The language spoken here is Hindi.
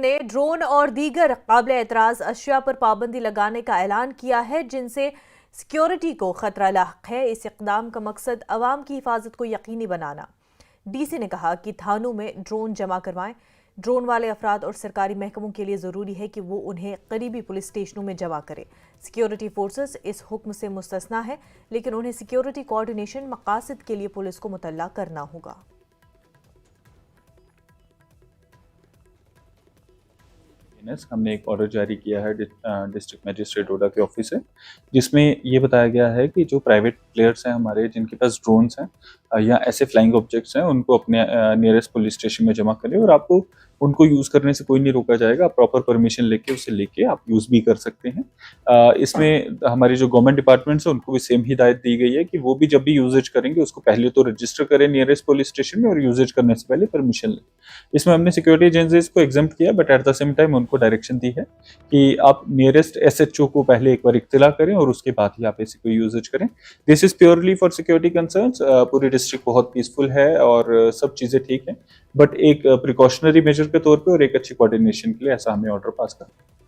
ने ड्रोन और दीगर काबिल एतराज़ अशिया पर पाबंदी लगाने का ऐलान किया है जिनसे सिक्योरिटी को खतरा लाक है। इस इक़दाम का मकसद अवाम की हिफाजत को यकीनी बनाना। डीसी ने कहा कि थानों में ड्रोन जमा करवाएं। ड्रोन वाले अफराद और सरकारी महकमों के लिए ज़रूरी है कि वो उन्हें करीबी पुलिस स्टेशनों में जमा करें। सिक्योरिटी फोर्सेस इस हुक्म से मुस्तस्ना है, लेकिन उन्हें सिक्योरिटी कोऑर्डिनेशन मकासद के लिए पुलिस को मुतल्ला करना होगा। हमने एक ऑर्डर जारी किया है डिस्ट्रिक्ट मजिस्ट्रेट डोडा के ऑफिस से, जिसमें ये बताया गया है कि जो प्राइवेट प्लेयर्स हैं हमारे, जिनके पास ड्रोन्स हैं या ऐसे फ्लाइंग ऑब्जेक्ट्स हैं, उनको अपने नियरेस्ट पुलिस स्टेशन में जमा करें और आपको उनको यूज़ करने से कोई नहीं रोका जाएगा। आप प्रॉपर परमिशन लेके आप यूज़ भी कर सकते हैं। इसमें हमारी जो गवर्नमेंट डिपार्टमेंट्स हैं उनको भी सेम हिदायत दी गई है कि वो भी जब भी यूजेज करेंगे उसको पहले तो रजिस्टर करें नियरेस्ट पुलिस स्टेशन में और यूजेज करने से पहले परमिशन लें। इसमें हमने सिक्योरिटी एजेंसीज को एग्जाम्प्ट किया, but at the same time उनको डायरेक्शन दी है कि आप नियरेस्ट एसएचओ को पहले एक बार इत्तला करें और उसके बाद ही आप ऐसी कोई यूजेज करें। This is purely for security concerns. पूरी डिस्ट्रिक्ट बहुत पीसफुल है और सब चीज़ें ठीक हैं, बट एक प्रिकॉशनरी मेजर के तौर पे और एक अच्छी कोऑर्डिनेशन के लिए ऐसा हमें ऑर्डर पास करना है।